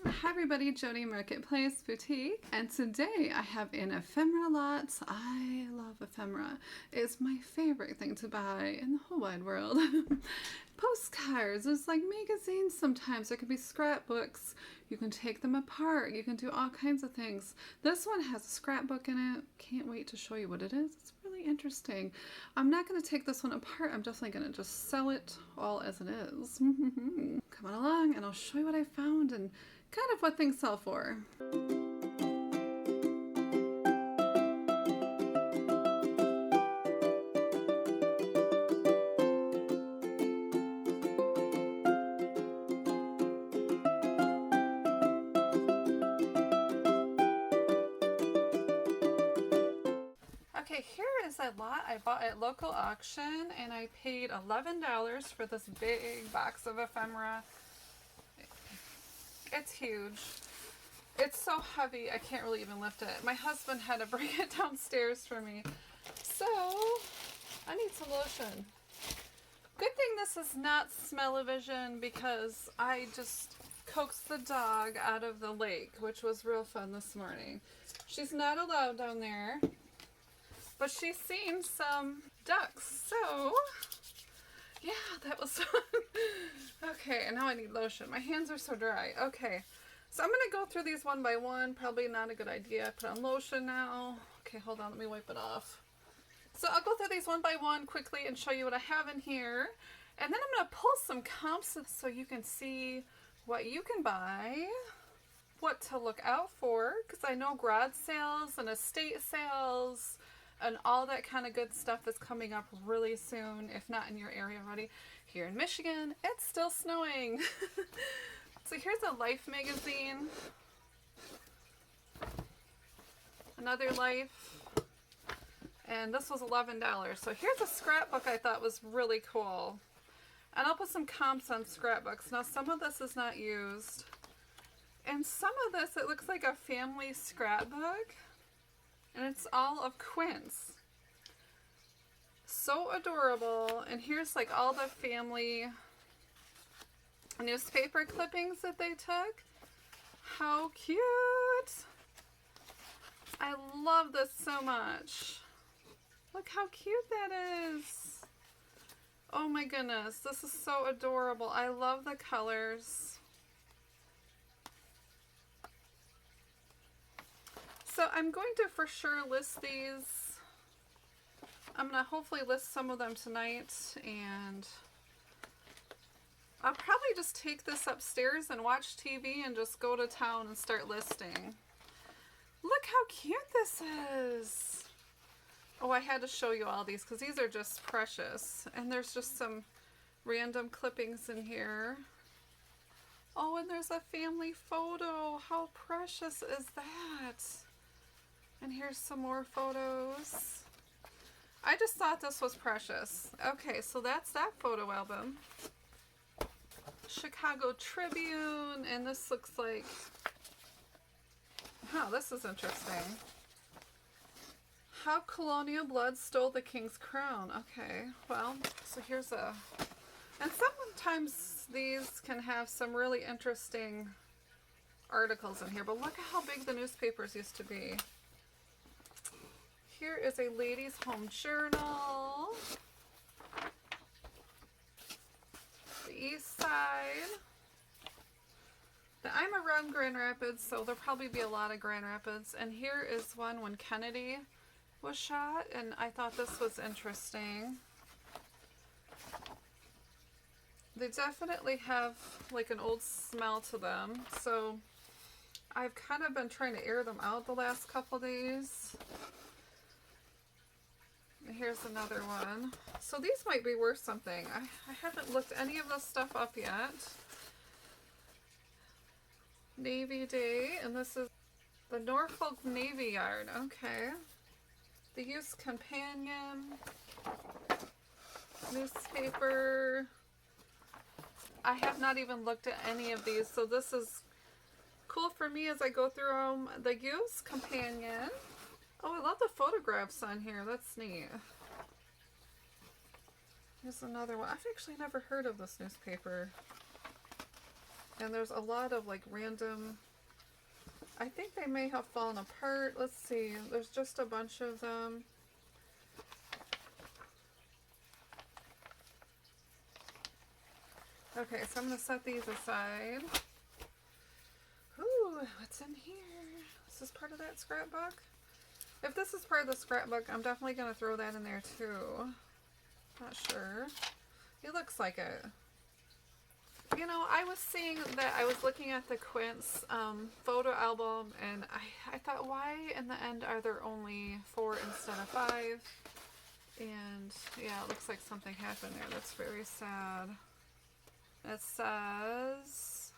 Hi everybody, Jody Marketplace Boutique, and today I have an ephemera lot. I love ephemera. It's my favorite thing to buy in the whole wide world. Postcards, there's like magazines sometimes, there could be scrapbooks. You can take them apart, you can do all kinds of things. This one has a scrapbook in it. Can't wait to show you what it is. It's really interesting. I'm not going to take this one apart, I'm definitely going to just sell it all as it is. Come on along and I'll show you what I found and kind of what things sell for. Okay, here is a lot I bought at local auction, and I paid $11 for this big box of ephemera. It's huge. It's so heavy I can't really even lift it. My husband had to bring it downstairs for me. So I need some lotion. Good thing this is not smell-o-vision because I just coaxed the dog out of the lake, which was real fun this morning. She's not allowed down there, but she's seen some ducks. So yeah, that was fun. Okay, and now I need lotion. My hands are so dry. Okay, so I'm going to go through these one by one. Probably not a good idea. Put on lotion now. Okay, hold on. Let me wipe it off. So I'll go through these one by one quickly and show you what I have in here. And then I'm going to pull some comps so you can see what you can buy, what to look out for, because I know garage sales and estate sales and all that kind of good stuff is coming up really soon, if not in your area already. Here in Michigan, it's still snowing. So here's a Life magazine. Another Life. And this was $11. So here's a scrapbook I thought was really cool. And I'll put some comps on scrapbooks. Now some of this is not used. And some of this, it looks like a family scrapbook. And it's all of Quints. So adorable. And here's like all the family newspaper clippings that they took. How cute. I love this so much. Look how cute that is. Oh my goodness, this is so adorable. I love the colors. So I'm going to for sure list these. I'm going to hopefully list some of them tonight, and I'll probably just take this upstairs and watch TV and just go to town and start listing. Look how cute this is. Oh, I had to show you all these because these are just precious. And there's just some random clippings in here. Oh, and there's a family photo. How precious is that? And here's some more photos. I just thought this was precious. Okay, so that's that photo album. Chicago Tribune, and this looks like, oh, this is interesting. How colonial blood stole the king's crown. Okay, well, so here's a, and sometimes these can have some really interesting articles in here, but look at how big the newspapers used to be. Here is a ladies' home journal. The East Side. Now, I'm around Grand Rapids, so there'll probably be a lot of Grand Rapids. And here is one when Kennedy was shot, and I thought this was interesting. They definitely have like an old smell to them, so I've kind of been trying to air them out the last couple days. Here's another one. So these might be worth something. I haven't looked any of this stuff up yet. Navy Day, and this is the Norfolk Navy Yard. Okay. The Youth Companion. Newspaper. I have not even looked at any of these, so this is cool for me as I go through them. The Youth Companion. Oh, I love the photographs on here. That's neat. Here's another one. I've actually never heard of this newspaper. And there's a lot of like random, I think they may have fallen apart. Let's see, there's just a bunch of them. Okay, so I'm going to set these aside. Ooh, what's in here? Is this part of that scrapbook? If this is part of the scrapbook, I'm definitely going to throw that in there too. Not sure. It looks like it. You know, I was seeing that, I was looking at the Quints photo album, and I thought, why in the end are there only 4 instead of 5? And yeah, it looks like something happened there. That's very sad. It says,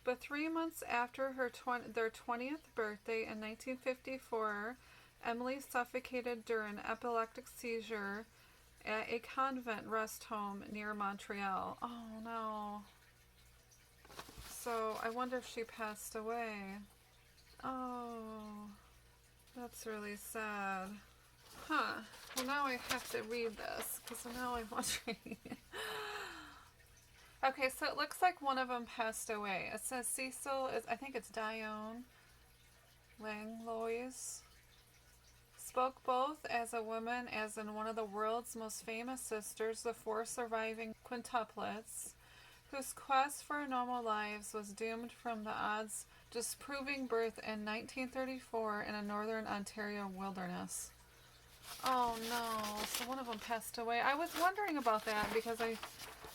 but 3 months after their 20th birthday in 1954, Emily suffocated during an epileptic seizure at a convent rest home near Montreal. Oh no. So I wonder if she passed away. Oh, that's really sad. Huh. Well, now I have to read this because now I'm wondering. Okay, so it looks like one of them passed away. It says Cecil is, I think it's Dionne Langlois. Spoke both as a woman as in one of the world's most famous sisters, the 4 surviving quintuplets, whose quest for normal lives was doomed from the odds, disproving birth in 1934 in a northern Ontario wilderness. Oh no, so one of them passed away. I was wondering about that because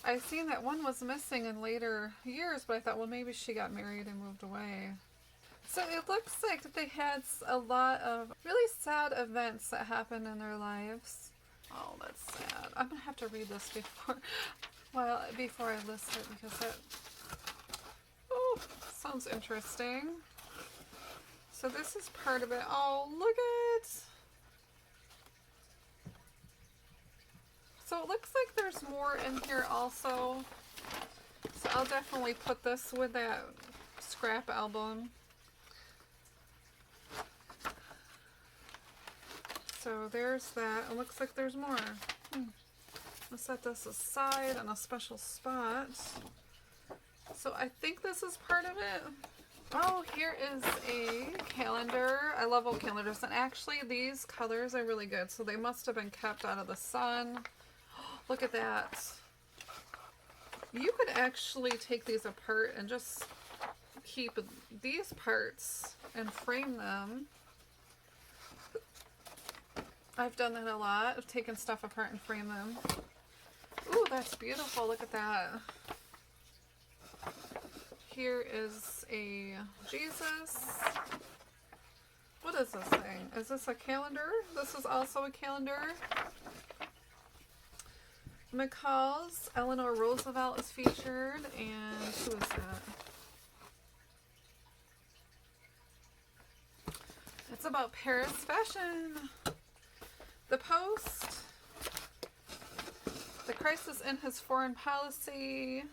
I seen that one was missing in later years, but I thought, well, maybe she got married and moved away. So it looks like they had a lot of really sad events that happened in their lives. Oh, that's sad. I'm going to have to read this before I list it because that sounds interesting. So this is part of it. Oh, look at it. So it looks like there's more in here also. So I'll definitely put this with that scrap album. So there's that. It looks like there's more. I'll set this aside on a special spot. So I think this is part of it. Oh, here is a calendar. I love old calendars. And actually these colors are really good. So they must have been kept out of the sun. Look at that. You could actually take these apart and just keep these parts and frame them. I've done that a lot. I've taken stuff apart and framed them. Ooh, that's beautiful. Look at that. Here is a Jesus. What is this thing? Is this a calendar? This is also a calendar. McCalls, Eleanor Roosevelt is featured, and who is that? It's about Paris fashion. The Post, the crisis in his foreign policy.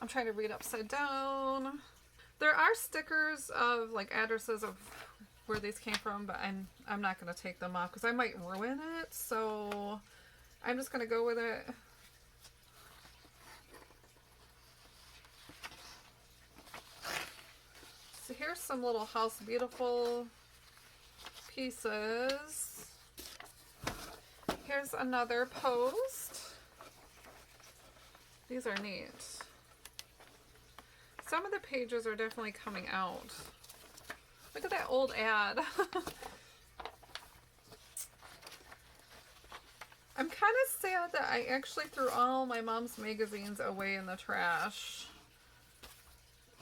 I'm trying to read upside down. There are stickers of like addresses of where these came from, but I'm not going to take them off because I might ruin it. So I'm just going to go with it. So here's some little House Beautiful pieces. Here's another Post. These are neat. Some of the pages are definitely coming out. Look at that old ad. I'm kind of sad that I actually threw all my mom's magazines away in the trash.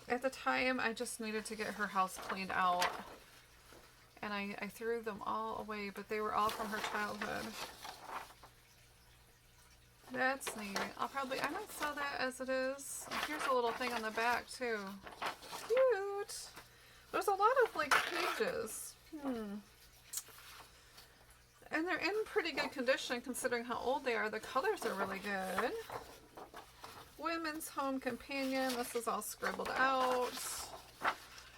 At the time, I just needed to get her house cleaned out. And I threw them all away, but they were all from her childhood. That's neat. I might sell that as it is. Here's a little thing on the back too. Cute. There's a lot of like pages. And they're in pretty good condition considering how old they are. The colors are really good. Women's Home Companion. This is all scribbled out.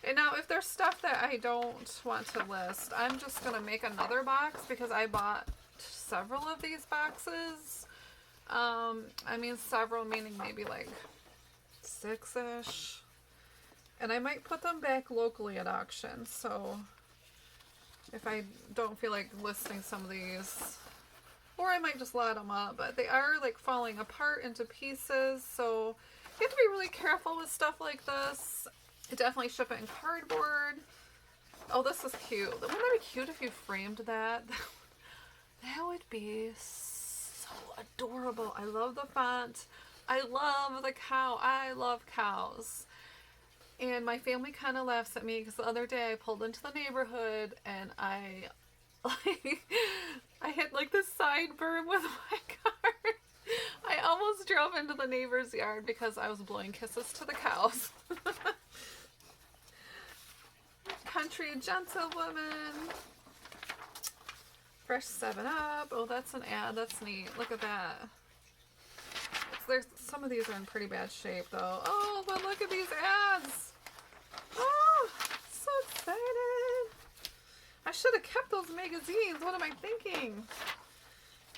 And now if there's stuff that I don't want to list, I'm just going to make another box because I bought several of these boxes. I mean several meaning maybe like $6-ish. And I might put them back locally at auction, so if I don't feel like listing some of these, or I might just lot them up, but they are like falling apart into pieces, so you have to be really careful with stuff like this. I definitely ship it in cardboard. Oh, this is cute. Wouldn't that be cute if you framed that? That would be so adorable. I love the font. I love the cow. I love cows. And my family kind of laughs at me because the other day I pulled into the neighborhood and I hit like this side berm with my car. I almost drove into the neighbor's yard because I was blowing kisses to the cows. Country Gentlewoman. Fresh 7-Up. Oh, that's an ad. That's neat. Look at that. There's some of these are in pretty bad shape though. Oh, but look at these ads. Oh, so excited. I should have kept those magazines. What am I thinking?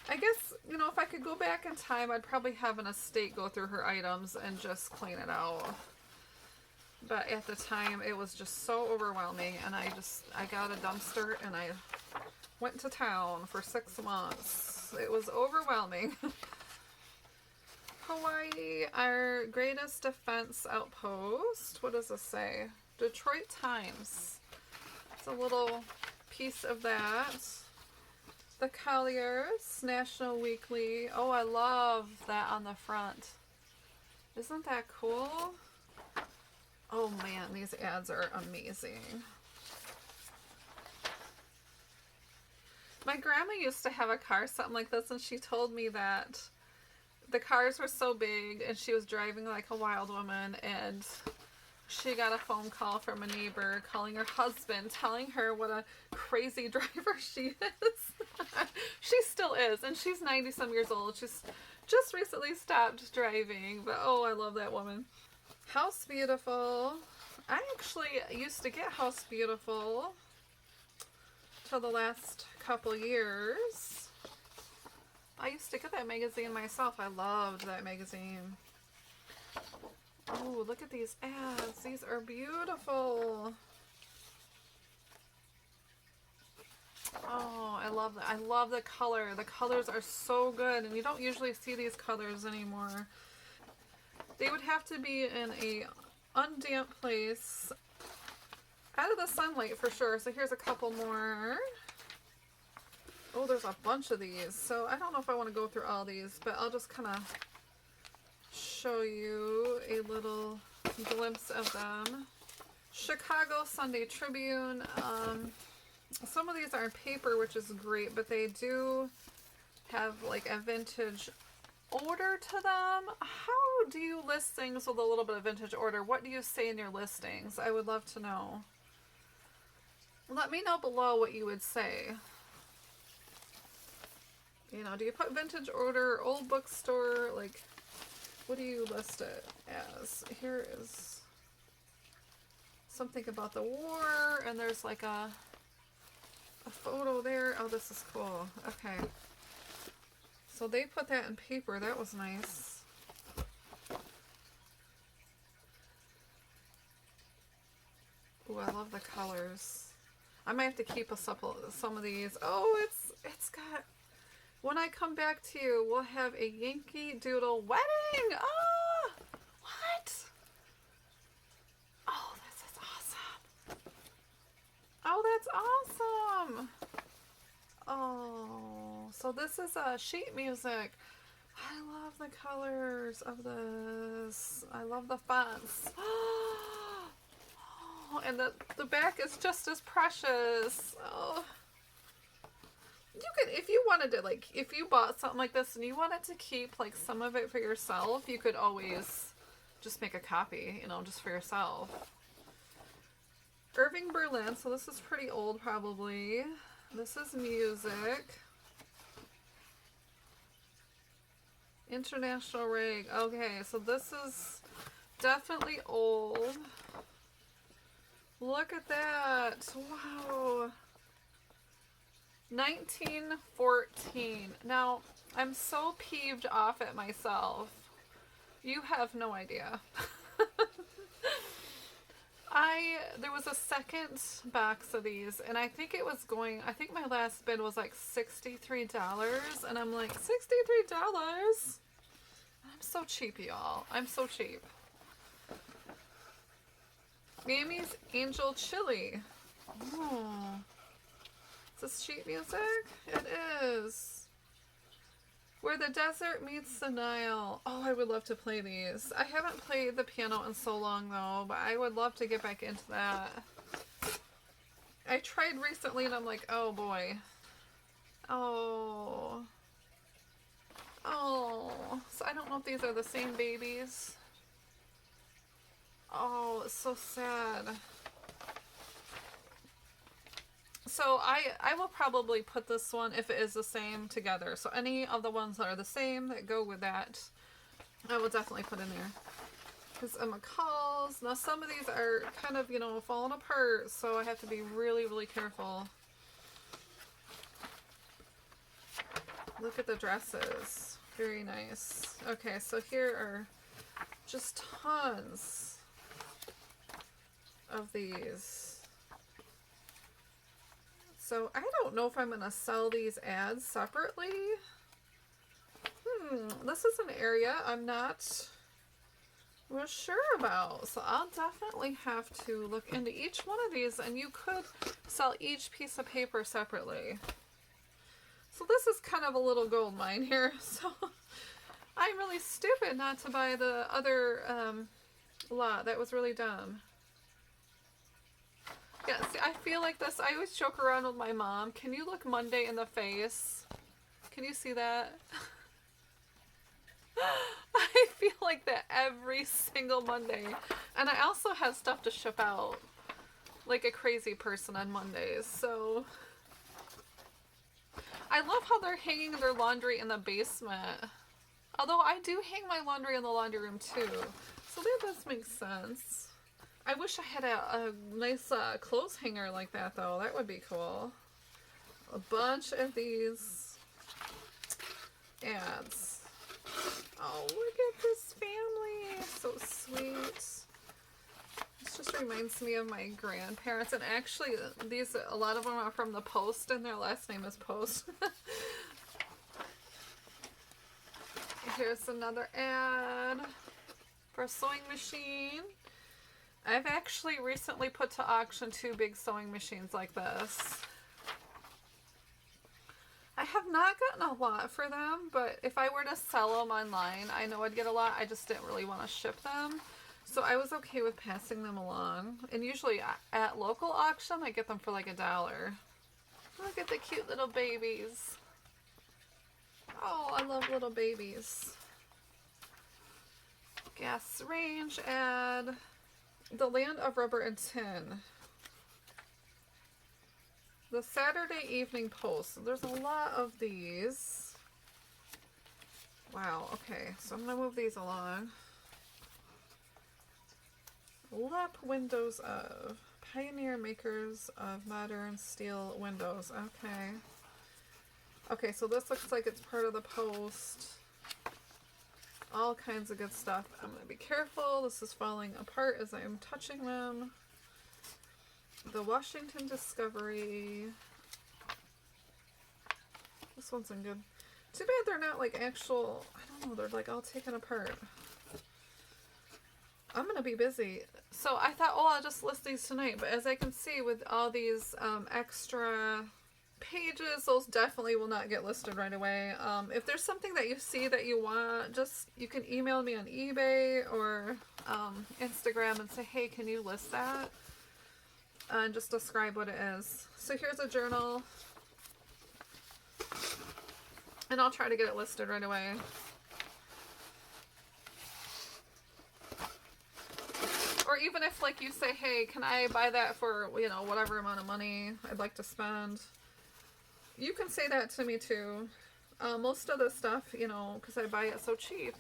I guess, you know, if I could go back in time, I'd probably have an estate go through her items and just clean it out. But at the time, it was just so overwhelming, and I got a dumpster, and I went to town for 6 months. It was overwhelming. Hawaii, our greatest defense outpost. What does this say? Detroit Times. It's a little piece of that. The Colliers, National Weekly. Oh, I love that on the front. Isn't that cool? Oh man, these ads are amazing. My grandma used to have a car, something like this, and she told me that the cars were so big and she was driving like a wild woman, and she got a phone call from a neighbor calling her husband, telling her what a crazy driver she is. She still is, and she's 90 some years old. She's just recently stopped driving, but oh, I love that woman. House Beautiful. I actually used to get House Beautiful till the last couple years. I used to get that magazine myself. I loved that magazine. Oh, look at these ads. These are beautiful. Oh, I love that. I love the color. The colors are so good, and you don't usually see these colors anymore. They would have to be in a undamp place, out of the sunlight for sure. So here's a couple more. Oh, there's a bunch of these. So I don't know if I want to go through all these, but I'll just kind of show you a little glimpse of them. Chicago Sunday Tribune. Some of these are in paper, which is great, but they do have like a vintage order to them. How do you list things with a little bit of vintage order? What do you say in your listings? I would love to know. Let me know below what you would say. You know, do you put vintage order, old bookstore, like, what do you list it as? Here is something about the war, and there's like a photo there. Oh, this is cool. Okay. So they put that in paper. That was nice. Ooh, I love the colors. I might have to keep some of these. Oh, it's got... When I come back to you, we'll have a Yankee Doodle wedding. Oh, what? Oh, this is awesome. Oh, that's awesome. Oh, so this is sheet music. I love the colors of this. I love the fonts. Oh, and the back is just as precious. Oh. You could, if you wanted to, like, if you bought something like this and you wanted to keep, like, some of it for yourself, you could always just make a copy, you know, just for yourself. Irving Berlin, so this is pretty old probably. This is music. International Rag. Okay, so this is definitely old. Look at that. Wow. 1914. Now, I'm so peeved off at myself. You have no idea. there was a second box of these, and I think it was going, I think my last bid was like $63, and I'm like, $63? I'm so cheap, y'all. I'm so cheap. Amy's Angel Chili. Oh. Is this sheet music? It is. Where the desert meets the Nile. Oh, I would love to play these. I haven't played the piano in so long though, but I would love to get back into that. I tried recently and I'm like, oh boy. Oh. Oh. So I don't know if these are the same babies. Oh, it's so sad. So I will probably put this one, if it is the same, together. So any of the ones that are the same that go with that, I will definitely put in there. Because mccalls, now some of these are kind of, you know, falling apart, so I have to be really, really careful. Look at the dresses. Very nice. Okay, so here are just tons of these. So I don't know if I'm going to sell these ads separately. This is an area I'm not real sure about. So I'll definitely have to look into each one of these, and you could sell each piece of paper separately. So this is kind of a little gold mine here. So I'm really stupid not to buy the other lot. That was really dumb. Yeah, see, I feel like this. I always joke around with my mom. Can you look Monday in the face? Can you see that? I feel like that every single Monday. And I also have stuff to ship out like a crazy person on Mondays. So I love how they're hanging their laundry in the basement. Although I do hang my laundry in the laundry room too. So that does make sense. I wish I had a nice clothes hanger like that though. That would be cool. A bunch of these ads. Oh, look at this family. So sweet. This just reminds me of my grandparents. And actually, these, a lot of them are from the Post, and their last name is Post. Here's another ad for a sewing machine. I've actually recently put to auction 2 big sewing machines like this. I have not gotten a lot for them, but if I were to sell them online, I know I'd get a lot. I just didn't really want to ship them. So I was okay with passing them along. And usually at local auction, I get them for like $1. Look at the cute little babies. Oh, I love little babies. Gas range ad. The Land of Rubber and Tin. The Saturday Evening Post. There's a lot of these. Wow, okay. So I'm going to move these along. Lep Windows of. Pioneer makers of modern steel windows. Okay. Okay, so this looks like it's part of the Post. All kinds of good stuff. I'm going to be careful. This is falling apart as I'm touching them. The Washington Discovery. This one's in good. Too bad they're not like actual, I don't know, they're like all taken apart. I'm going to be busy. So I thought, oh, I'll just list these tonight. But as I can see with all these extra pages, those definitely will not get listed right away. If there's something that you see that you want, just you can email me on eBay or Instagram and say, hey, can you list that? And just describe what it is. So here's a journal. And I'll try to get it listed right away. Or even if like you say, hey, can I buy that for, you know, whatever amount of money I'd like to spend. You can say that to me too. Most of the stuff, you know, because I buy it so cheap,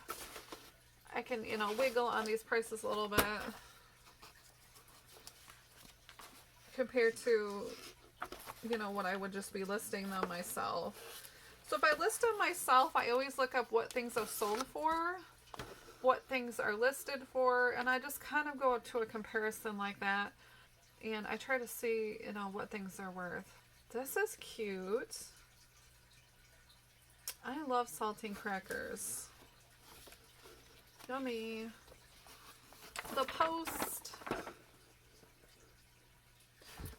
I can, you know, wiggle on these prices a little bit compared to, you know, what I would just be listing them myself. So if I list them myself, I always look up what things I've sold for. what things are listed for, and I just kind of go to a comparison like that, and I try to see, you know, what things are worth. This is cute. I love saltine crackers. Yummy. The Post.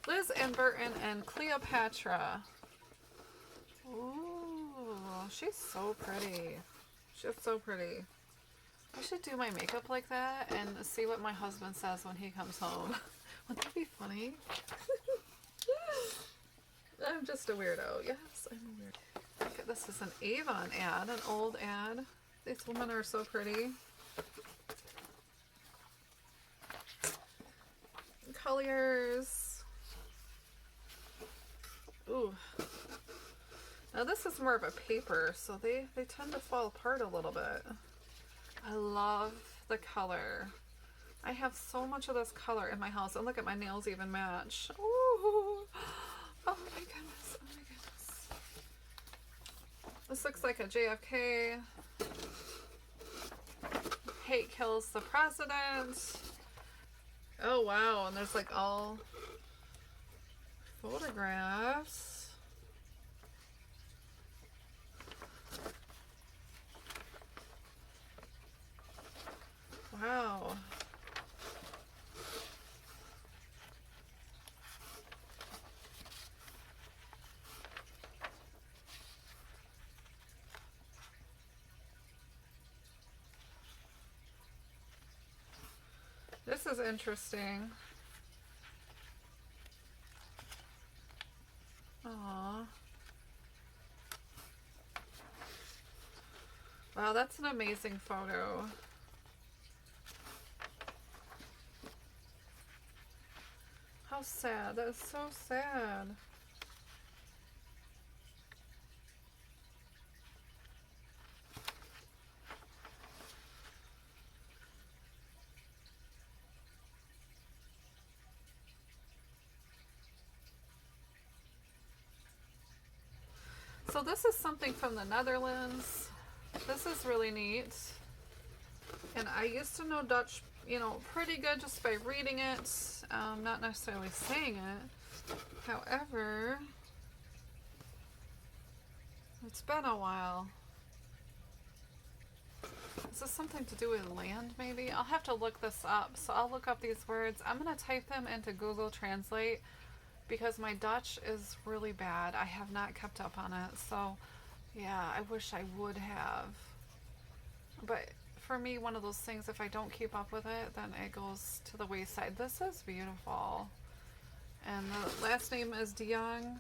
Liz and Burton and Cleopatra. Ooh, she's so pretty. She's so pretty. I should do my makeup like that and see what my husband says when he comes home. Wouldn't that be funny? I'm just a weirdo. Yes, I'm a weirdo. Okay, this is an Avon ad, an old ad. These women are so pretty. Colliers. Ooh. Now this is more of a paper, so they tend to fall apart a little bit. I love the color. I have so much of this color in my house, and look at my nails even match. Ooh. Oh my goodness, oh my goodness. This looks like a JFK. Hate kills the president. Oh wow, and there's like all photographs. Wow. This is interesting. Aww. Wow, that's an amazing photo. How sad. That is so sad. So this is something from the Netherlands. This is really neat. And I used to know Dutch, you know, pretty good just by reading it, not necessarily saying it. However, it's been a while. Is this something to do with land, maybe? I'll have to look this up. So I'll look up these words. I'm going to type them into Google Translate because my Dutch is really bad. I have not kept up on it. So, yeah, I wish I would have. But for me, one of those things, if I don't keep up with it, then it goes to the wayside. This is beautiful. And the last name is Dionne.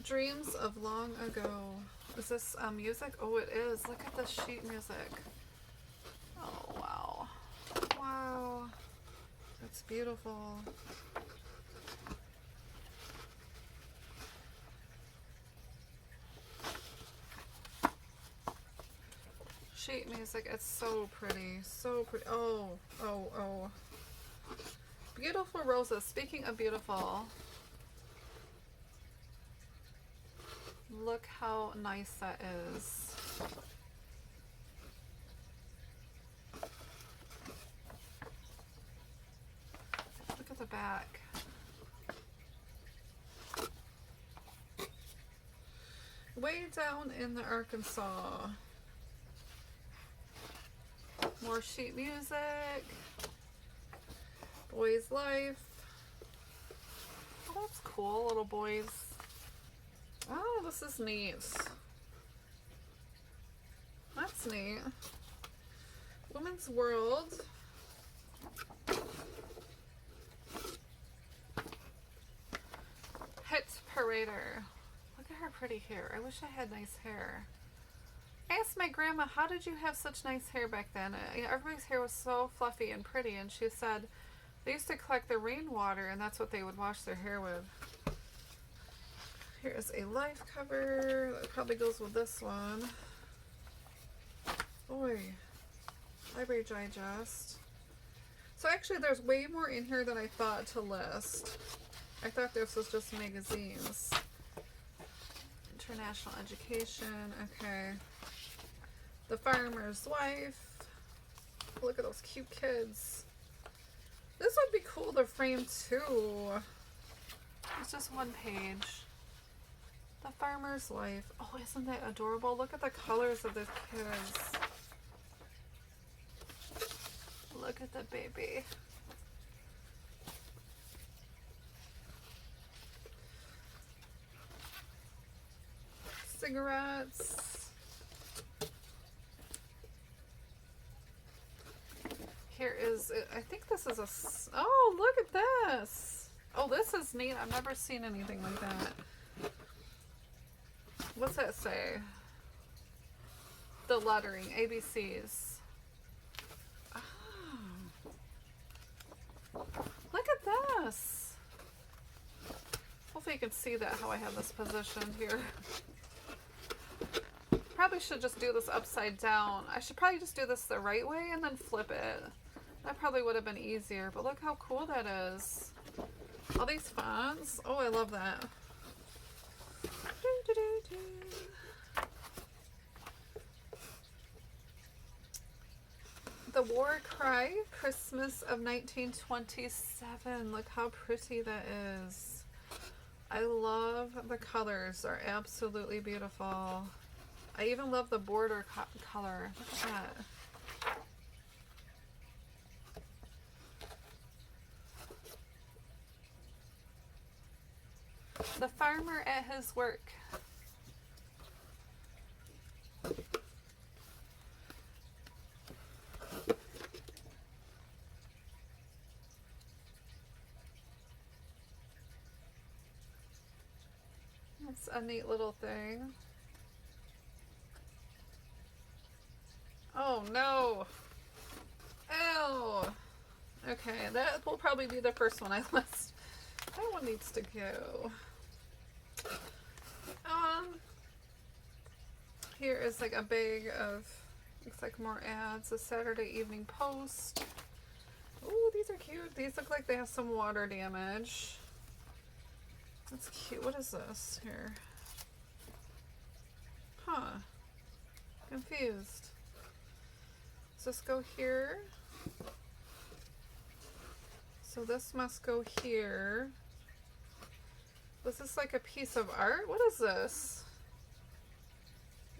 Dreams of Long Ago. Is this music? Oh, it is. Look at the sheet music. Oh, wow. Wow. That's beautiful. Sheet music. It's so pretty. So pretty. Oh, oh, oh. Beautiful roses. Speaking of beautiful, look how nice that is. Look at the back. Way down in the Arkansas. More sheet music. Boy's Life. Oh, that's cool, little boys. Oh, this is neat. That's neat. Women's World. Hit Parader. Look at her pretty hair. I wish I had nice hair. I asked my grandma, how did you have such nice hair back then? Everybody's hair was so fluffy and pretty, and she said they used to collect the rainwater, and that's what they would wash their hair with. Here's a life cover. That probably goes with this one. Boy. Library Digest. So actually there's way more in here than I thought to list. I thought this was just magazines. International Education. Okay. The Farmer's Wife. Look at those cute kids. This would be cool to frame too. It's just one page. The Farmer's Life. Oh, isn't that adorable? Look at the colors of the kids. Look at the baby. Cigarettes. Here is, I think this is a, oh, look at this. Oh, this is neat. I've never seen anything like that. What's that say? The lettering, ABCs. Oh. Look at this. Hopefully you can see that, how I have this positioned here. Probably should just do this upside down. I should probably just do this the right way and then flip it. That probably would have been easier, but look how cool that is. All these fonts. Oh, I love that. The War Cry, Christmas of 1927. Look how pretty that is. I love the colors. They're absolutely beautiful. I even love the border color. Look at that. The Farmer at His Work. That's a neat little thing. Oh no! Ew! Okay, that will probably be the first one I list. That one needs to go. Here is like a bag of, looks like more ads. A Saturday Evening Post. Ooh, these are cute. These look like they have some water damage. That's cute. What is this here? Huh. Confused. Does this go here? So this must go here. Was this like a piece of art? What is this?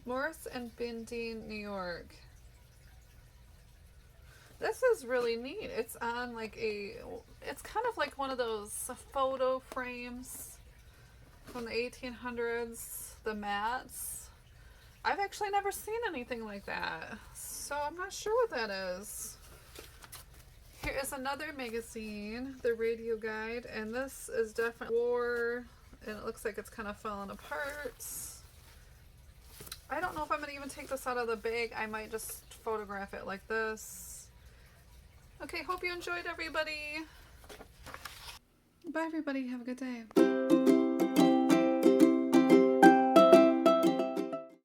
Morris and Binding, New York. This is really neat. It's on like a, it's kind of like one of those photo frames from the 1800s, the mats. I've actually never seen anything like that, so I'm not sure what that is. Here is another magazine, the Radio Guide, and this is definitely war, and it looks like it's kind of falling apart. I don't know if I'm going to even take this out of the bag. I might just photograph it like this. Okay, hope you enjoyed, everybody. Bye, everybody. Have a good day.